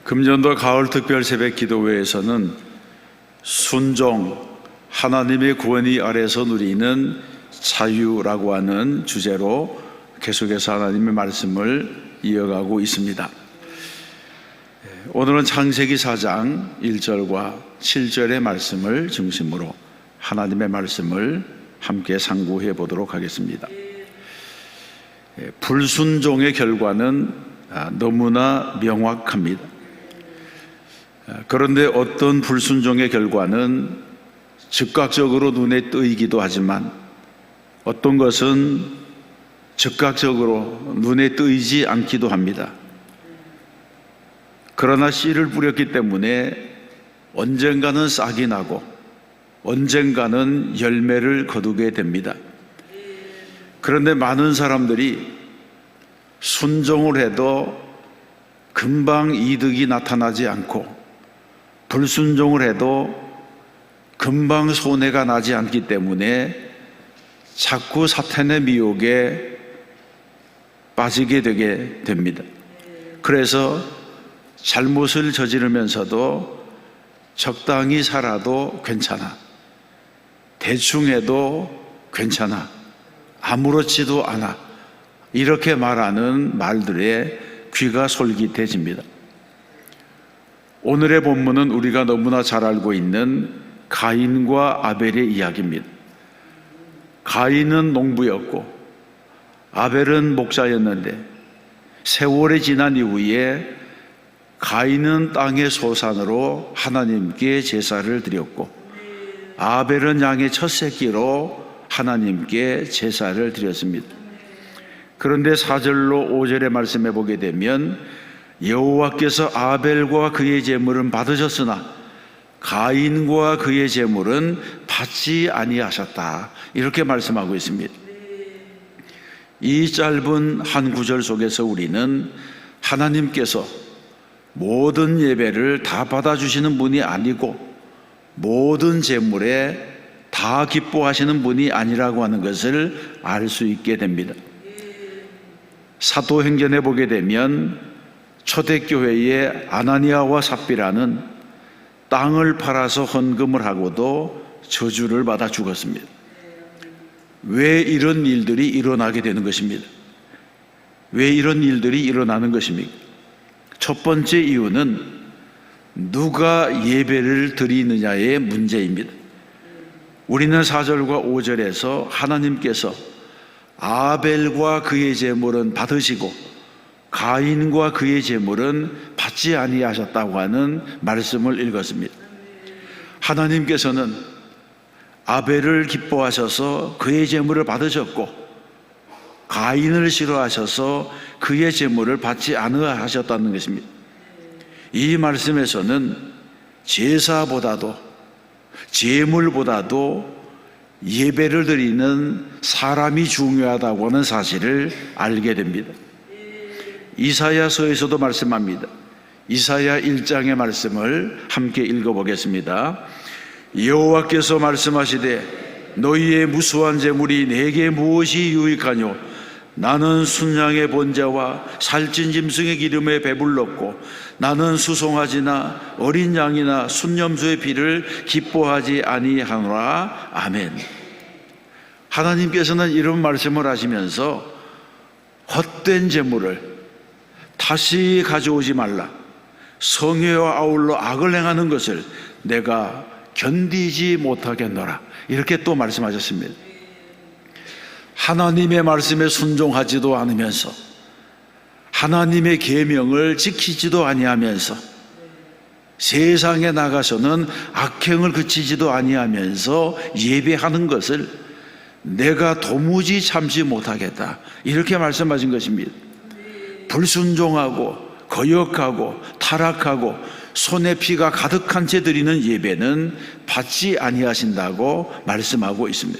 금년도 가을 특별 새벽 기도회에서는 순종, 하나님의 구원이 아래서 누리는 자유라고 하는 주제로 계속해서 하나님의 말씀을 이어가고 있습니다. 오늘은 창세기 4장 1절과 7절의 말씀을 중심으로 하나님의 말씀을 함께 상고해 보도록 하겠습니다. 불순종의 결과는 너무나 명확합니다. 그런데 어떤 불순종의 결과는 즉각적으로 눈에 띄기도 하지만 어떤 것은 즉각적으로 눈에 띄지 않기도 합니다. 그러나 씨를 뿌렸기 때문에 언젠가는 싹이 나고 언젠가는 열매를 거두게 됩니다. 그런데 많은 사람들이 순종을 해도 금방 이득이 나타나지 않고 불순종을 해도 금방 손해가 나지 않기 때문에 자꾸 사탄의 미혹에 빠지게 되게 됩니다. 그래서 잘못을 저지르면서도 적당히 살아도 괜찮아, 대충 해도 괜찮아, 아무렇지도 않아, 이렇게 말하는 말들에 귀가 솔깃해집니다. 오늘의 본문은 우리가 너무나 잘 알고 있는 가인과 아벨의 이야기입니다. 가인은 농부였고 아벨은 목자였는데 세월이 지난 이후에 가인은 땅의 소산으로 하나님께 제사를 드렸고 아벨은 양의 첫 새끼로 하나님께 제사를 드렸습니다. 그런데 4절로 5절의 말씀에 보게 되면 여호와께서 아벨과 그의 제물은 받으셨으나 가인과 그의 제물은 받지 아니하셨다, 이렇게 말씀하고 있습니다. 이 짧은 한 구절 속에서 우리는 하나님께서 모든 예배를 다 받아주시는 분이 아니고 모든 제물에 다 기뻐하시는 분이 아니라고 하는 것을 알 수 있게 됩니다. 사도행전에 보게 되면 초대교회의 아나니아와 삽비라는 땅을 팔아서 헌금을 하고도 저주를 받아 죽었습니다. 왜 이런 일들이 일어나게 되는 것입니다? 왜 이런 일들이 일어나는 것입니까? 첫 번째 이유는 누가 예배를 드리느냐의 문제입니다. 우리는 4절과 5절에서 하나님께서 아벨과 그의 제물은 받으시고 가인과 그의 제물은 받지 아니하셨다고 하는 말씀을 읽었습니다. 하나님께서는 아벨을 기뻐하셔서 그의 제물을 받으셨고 가인을 싫어하셔서 그의 제물을 받지 않으셨다는 것입니다. 이 말씀에서는 제사보다도 제물보다도 예배를 드리는 사람이 중요하다고 하는 사실을 알게 됩니다. 이사야서에서도 말씀합니다. 이사야 1장의 말씀을 함께 읽어보겠습니다. 여호와께서 말씀하시되 너희의 무수한 제물이 내게 무엇이 유익하뇨? 나는 순양의 번제와 살찐 짐승의 기름에 배불렀고 나는 수송아지나 어린 양이나 순염소의 피를 기뻐하지 아니하노라. 아멘. 하나님께서는 이런 말씀을 하시면서 헛된 제물을 다시 가져오지 말라, 성회와 아울러 악을 행하는 것을 내가 견디지 못하겠노라, 이렇게 또 말씀하셨습니다. 하나님의 말씀에 순종하지도 않으면서 하나님의 계명을 지키지도 아니하면서 세상에 나가서는 악행을 그치지도 아니하면서 예배하는 것을 내가 도무지 참지 못하겠다, 이렇게 말씀하신 것입니다. 불순종하고 거역하고 타락하고 손에 피가 가득한 채 드리는 예배는 받지 아니하신다고 말씀하고 있습니다.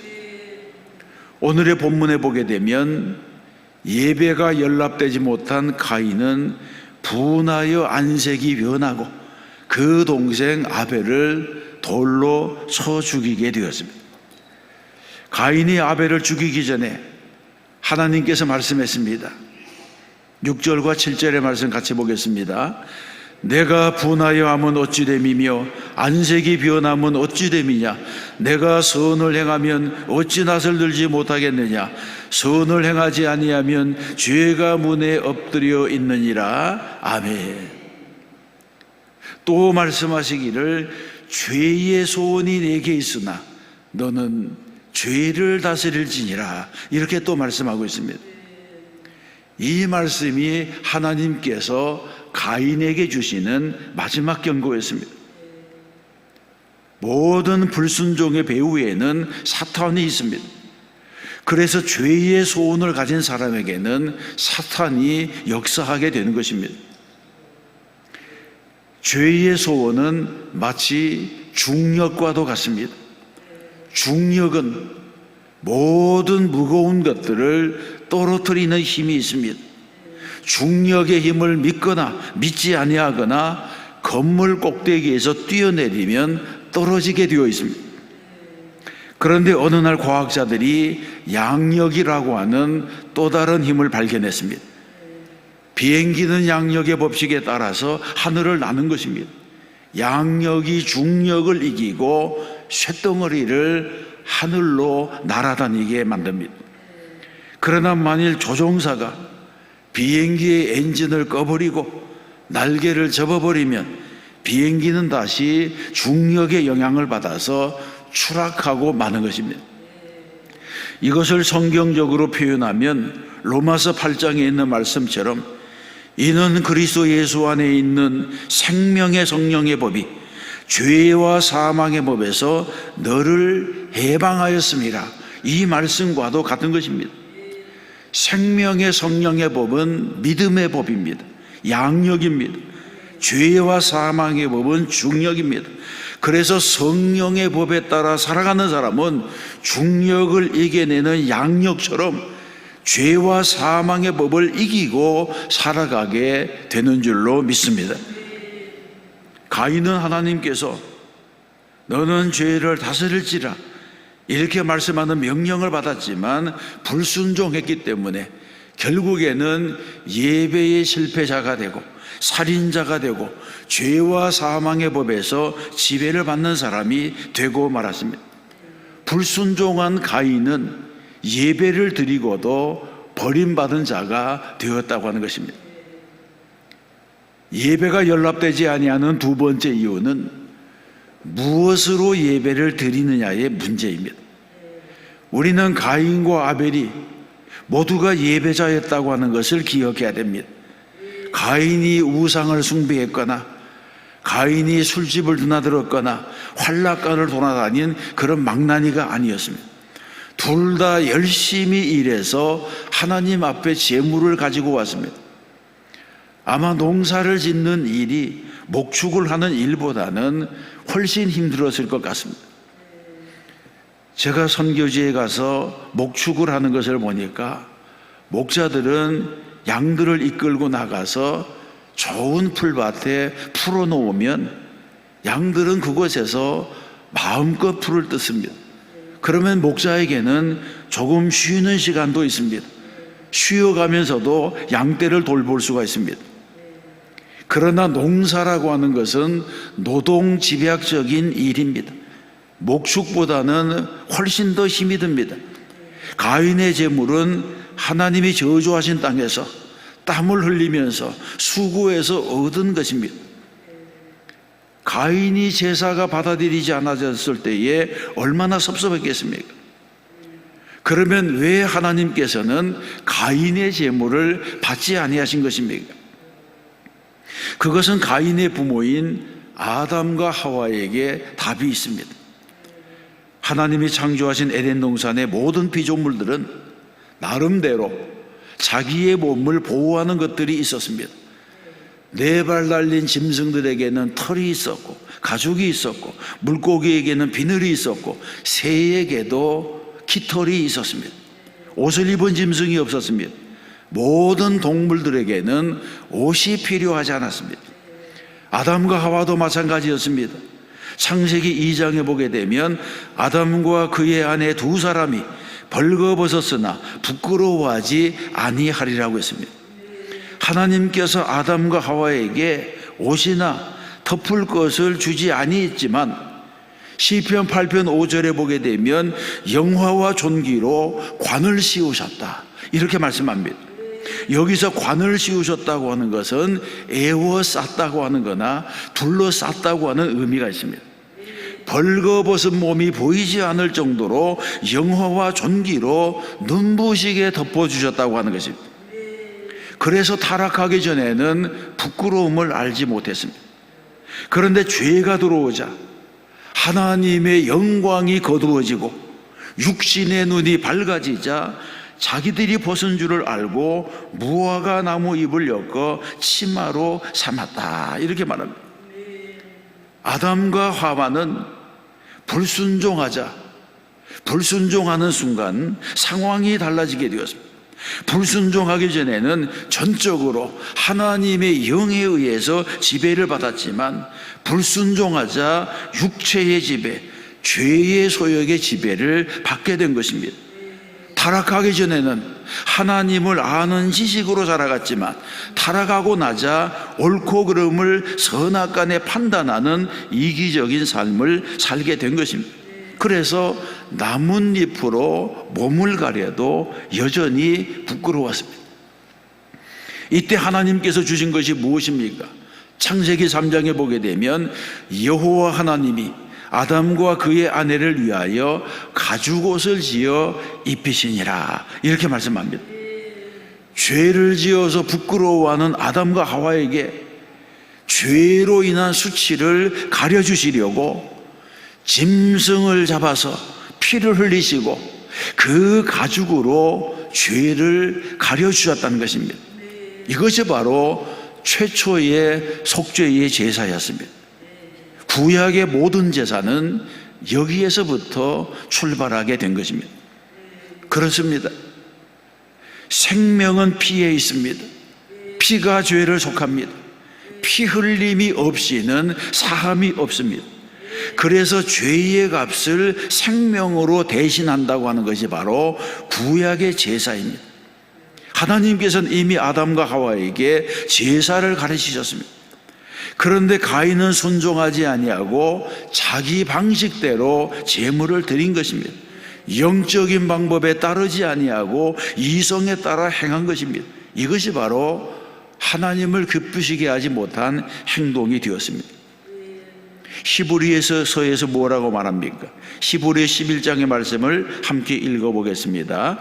오늘의 본문에 보게 되면 예배가 연락되지 못한 가인은 분하여 안색이 변하고 그 동생 아벨을 돌로 쳐 죽이게 되었습니다. 가인이 아벨을 죽이기 전에 하나님께서 말씀했습니다. 6절과 7절의 말씀 같이 보겠습니다. 내가 분하여 하면 어찌 됨이며 안색이 변하면 어찌 됨이냐. 내가 선을 행하면 어찌 낯을 들지 못하겠느냐. 선을 행하지 아니하면 죄가 문에 엎드려 있느니라. 아멘. 또 말씀하시기를 죄의 소원이 내게 있으나 너는 죄를 다스릴지니라. 이렇게 또 말씀하고 있습니다. 이 말씀이 하나님께서 가인에게 주시는 마지막 경고였습니다. 모든 불순종의 배후에는 사탄이 있습니다. 그래서 죄의 소원을 가진 사람에게는 사탄이 역사하게 되는 것입니다. 죄의 소원은 마치 중력과도 같습니다. 중력은 모든 무거운 것들을 떨어뜨리는 힘이 있습니다. 중력의 힘을 믿거나 믿지 아니하거나 건물 꼭대기에서 뛰어내리면 떨어지게 되어 있습니다. 그런데 어느 날 과학자들이 양력이라고 하는 또 다른 힘을 발견했습니다. 비행기는 양력의 법칙에 따라서 하늘을 나는 것입니다. 양력이 중력을 이기고 쇳덩어리를 하늘로 날아다니게 만듭니다. 그러나 만일 조종사가 비행기의 엔진을 꺼버리고 날개를 접어버리면 비행기는 다시 중력의 영향을 받아서 추락하고 마는 것입니다. 이것을 성경적으로 표현하면 로마서 8장에 있는 말씀처럼 이는 그리스도 예수 안에 있는 생명의 성령의 법이 죄와 사망의 법에서 너를 해방하였습니다. 이 말씀과도 같은 것입니다. 생명의 성령의 법은 믿음의 법입니다. 양력입니다. 죄와 사망의 법은 중력입니다. 그래서 성령의 법에 따라 살아가는 사람은 중력을 이겨내는 양력처럼 죄와 사망의 법을 이기고 살아가게 되는 줄로 믿습니다. 가인은 하나님께서 너는 죄를 다스릴지라 이렇게 말씀하는 명령을 받았지만 불순종했기 때문에 결국에는 예배의 실패자가 되고 살인자가 되고 죄와 사망의 법에서 지배를 받는 사람이 되고 말았습니다. 불순종한 가인은 예배를 드리고도 버림받은 자가 되었다고 하는 것입니다. 예배가 연락되지 아니하는 두 번째 이유는 무엇으로 예배를 드리느냐의 문제입니다. 우리는 가인과 아벨이 모두가 예배자였다고 하는 것을 기억해야 됩니다. 가인이 우상을 숭배했거나 가인이 술집을 드나들었거나 환락가를 돌아다닌 그런 망나니가 아니었습니다. 둘 다 열심히 일해서 하나님 앞에 재물을 가지고 왔습니다. 아마 농사를 짓는 일이 목축을 하는 일보다는 훨씬 힘들었을 것 같습니다. 제가 선교지에 가서 목축을 하는 것을 보니까 목자들은 양들을 이끌고 나가서 좋은 풀밭에 풀어놓으면 양들은 그곳에서 마음껏 풀을 뜯습니다. 그러면 목자에게는 조금 쉬는 시간도 있습니다. 쉬어가면서도 양떼를 돌볼 수가 있습니다. 그러나 농사라고 하는 것은 노동 집약적인 일입니다. 목축보다는 훨씬 더 힘이 듭니다. 가인의 재물은 하나님이 저주하신 땅에서 땀을 흘리면서 수고해서 얻은 것입니다. 가인이 제사가 받아들이지 않아졌을 때에 얼마나 섭섭했겠습니까? 그러면 왜 하나님께서는 가인의 재물을 받지 아니하신 것입니까? 그것은 가인의 부모인 아담과 하와에게 답이 있습니다. 하나님이 창조하신 에덴 동산의 모든 피조물들은 나름대로 자기의 몸을 보호하는 것들이 있었습니다. 네 발 달린 짐승들에게는 털이 있었고 가죽이 있었고 물고기에게는 비늘이 있었고 새에게도 깃털이 있었습니다. 옷을 입은 짐승이 없었습니다. 모든 동물들에게는 옷이 필요하지 않았습니다. 아담과 하와도 마찬가지였습니다. 창세기 2장에 보게 되면 아담과 그의 아내 두 사람이 벌거벗었으나 부끄러워하지 아니하리라고 했습니다. 하나님께서 아담과 하와에게 옷이나 덮을 것을 주지 아니했지만 시편 8편 5절에 보게 되면 영화와 존귀로 관을 씌우셨다 이렇게 말씀합니다. 여기서 관을 씌우셨다고 하는 것은 에워쌌다고 하는 거나 둘러쌌다고 하는 의미가 있습니다. 벌거벗은 몸이 보이지 않을 정도로 영화와 존귀로 눈부시게 덮어주셨다고 하는 것입니다. 그래서 타락하기 전에는 부끄러움을 알지 못했습니다. 그런데 죄가 들어오자 하나님의 영광이 거두어지고 육신의 눈이 밝아지자 자기들이 벗은 줄을 알고 무화과 나무 잎을 엮어 치마로 삼았다 이렇게 말합니다. 아담과 하와는 불순종하는 순간 상황이 달라지게 되었습니다. 불순종하기 전에는 전적으로 하나님의 영에 의해서 지배를 받았지만 불순종하자 육체의 지배, 죄의 소욕의 지배를 받게 된 것입니다. 타락하기 전에는 하나님을 아는 지식으로 살아갔지만 타락하고 나자 옳고 그름을 선악간에 판단하는 이기적인 삶을 살게 된 것입니다. 그래서 나뭇잎으로 몸을 가려도 여전히 부끄러웠습니다. 이때 하나님께서 주신 것이 무엇입니까? 창세기 3장에 보게 되면 여호와 하나님이 아담과 그의 아내를 위하여 가죽옷을 지어 입히시니라 이렇게 말씀합니다. 죄를 지어서 부끄러워하는 아담과 하와에게 죄로 인한 수치를 가려주시려고 짐승을 잡아서 피를 흘리시고 그 가죽으로 죄를 가려주셨다는 것입니다. 이것이 바로 최초의 속죄의 제사였습니다. 구약의 모든 제사는 여기에서부터 출발하게 된 것입니다. 그렇습니다. 생명은 피에 있습니다. 피가 죄를 속합니다. 피 흘림이 없이는 사함이 없습니다. 그래서 죄의 값을 생명으로 대신한다고 하는 것이 바로 구약의 제사입니다. 하나님께서는 이미 아담과 하와에게 제사를 가르치셨습니다. 그런데 가인은 순종하지 아니하고 자기 방식대로 제물을 드린 것입니다. 영적인 방법에 따르지 아니하고 이성에 따라 행한 것입니다. 이것이 바로 하나님을 기쁘시게 하지 못한 행동이 되었습니다. 히브리서에서 뭐라고 말합니까? 히브리 11장의 말씀을 함께 읽어보겠습니다.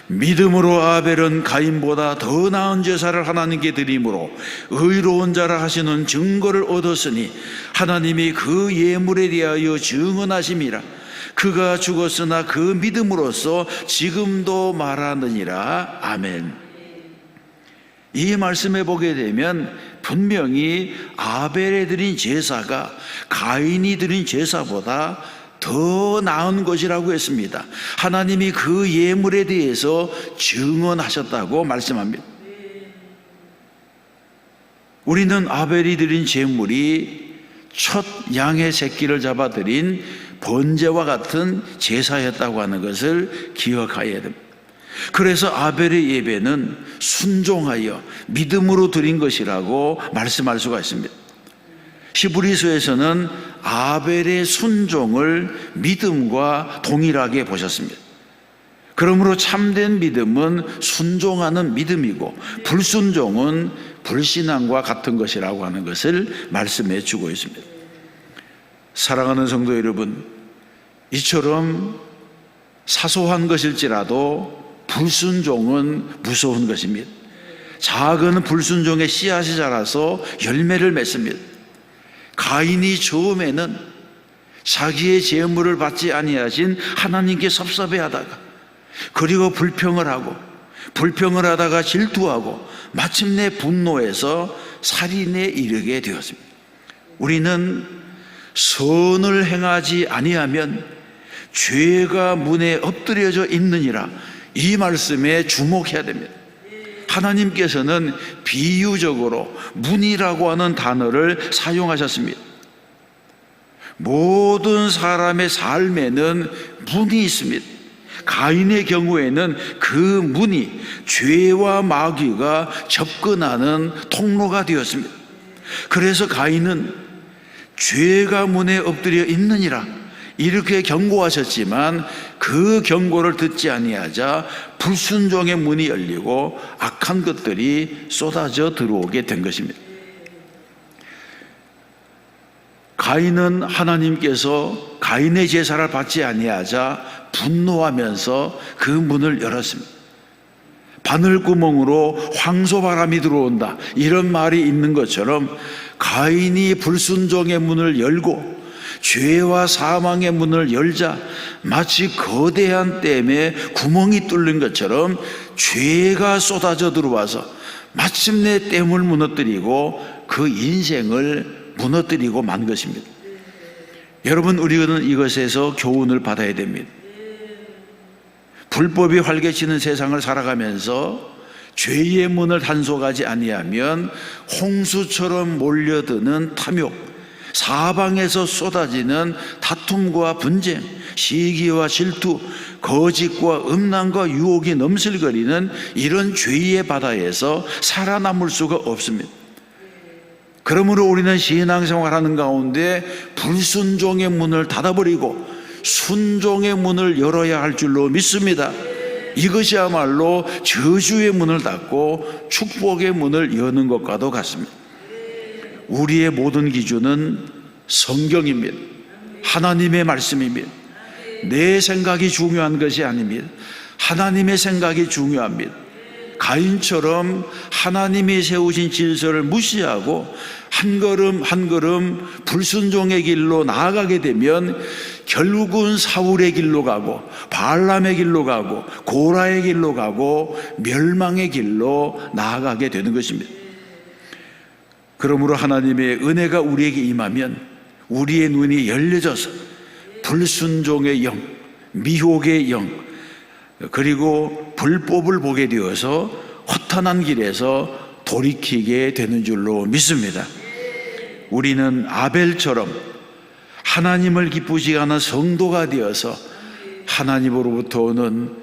믿음으로 아벨은 가인보다 더 나은 제사를 하나님께 드림으로 의로운 자라 하시는 증거를 얻었으니 하나님이 그 예물에 대하여 증언하심이라. 그가 죽었으나 그 믿음으로써 지금도 말하느니라. 아멘. 이 말씀에 보게 되면 분명히 아벨에 드린 제사가 가인이 드린 제사보다 더 나은 것이라고 했습니다. 하나님이 그 예물에 대해서 증언하셨다고 말씀합니다. 우리는 아벨이 드린 제물이 첫 양의 새끼를 잡아 드린 번제와 같은 제사였다고 하는 것을 기억해야 됩니다. 그래서 아벨의 예배는 순종하여 믿음으로 드린 것이라고 말씀할 수가 있습니다. 히브리서에서는 아벨의 순종을 믿음과 동일하게 보셨습니다. 그러므로 참된 믿음은 순종하는 믿음이고 불순종은 불신앙과 같은 것이라고 하는 것을 말씀해 주고 있습니다. 사랑하는 성도 여러분, 이처럼 사소한 것일지라도 불순종은 무서운 것입니다. 작은 불순종의 씨앗이 자라서 열매를 맺습니다. 가인이 처음에는 자기의 제물을 받지 아니하신 하나님께 섭섭해하다가 그리고 불평을 하다가 질투하고 마침내 분노해서 살인에 이르게 되었습니다. 우리는 선을 행하지 아니하면 죄가 문에 엎드려져 있느니라, 이 말씀에 주목해야 됩니다. 하나님께서는 비유적으로 문이라고 하는 단어를 사용하셨습니다. 모든 사람의 삶에는 문이 있습니다. 가인의 경우에는 그 문이 죄와 마귀가 접근하는 통로가 되었습니다. 그래서 가인은 죄가 문에 엎드려 있느니라 이렇게 경고하셨지만 그 경고를 듣지 아니하자 불순종의 문이 열리고 악한 것들이 쏟아져 들어오게 된 것입니다. 가인은 하나님께서 가인의 제사를 받지 아니하자 분노하면서 그 문을 열었습니다. 바늘구멍으로 황소바람이 들어온다 이런 말이 있는 것처럼 가인이 불순종의 문을 열고 죄와 사망의 문을 열자 마치 거대한 댐에 구멍이 뚫린 것처럼 죄가 쏟아져 들어와서 마침내 댐을 무너뜨리고 그 인생을 무너뜨리고 만 것입니다. 여러분, 우리는 이것에서 교훈을 받아야 됩니다. 불법이 활개치는 세상을 살아가면서 죄의 문을 단속하지 아니하면 홍수처럼 몰려드는 탐욕, 사방에서 쏟아지는 다툼과 분쟁, 시기와 질투, 거짓과 음란과 유혹이 넘실거리는 이런 죄의 바다에서 살아남을 수가 없습니다. 그러므로 우리는 신앙생활하는 가운데 불순종의 문을 닫아버리고 순종의 문을 열어야 할 줄로 믿습니다. 이것이야말로 저주의 문을 닫고 축복의 문을 여는 것과도 같습니다. 우리의 모든 기준은 성경입니다. 하나님의 말씀입니다. 내 생각이 중요한 것이 아닙니다. 하나님의 생각이 중요합니다. 가인처럼 하나님이 세우신 질서를 무시하고 한 걸음 한 걸음 불순종의 길로 나아가게 되면 결국은 사울의 길로 가고 발람의 길로 가고 고라의 길로 가고 멸망의 길로 나아가게 되는 것입니다. 그러므로 하나님의 은혜가 우리에게 임하면 우리의 눈이 열려져서 불순종의 영, 미혹의 영, 그리고 불법을 보게 되어서 허탄한 길에서 돌이키게 되는 줄로 믿습니다. 우리는 아벨처럼 하나님을 기쁘시게 하는 성도가 되어서 하나님으로부터 오는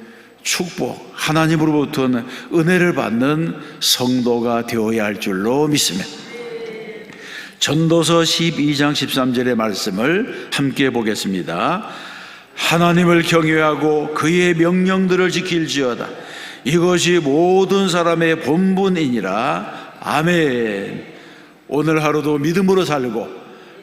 축복, 하나님으로부터 오는 은혜를 받는 성도가 되어야 할 줄로 믿습니다. 전도서 12장 13절의 말씀을 함께 보겠습니다. 하나님을 경외하고 그의 명령들을 지킬지어다. 이것이 모든 사람의 본분이니라. 아멘. 오늘 하루도 믿음으로 살고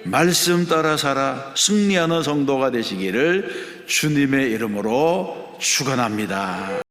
말씀 따라 살아 승리하는 성도가 되시기를 주님의 이름으로 축원합니다.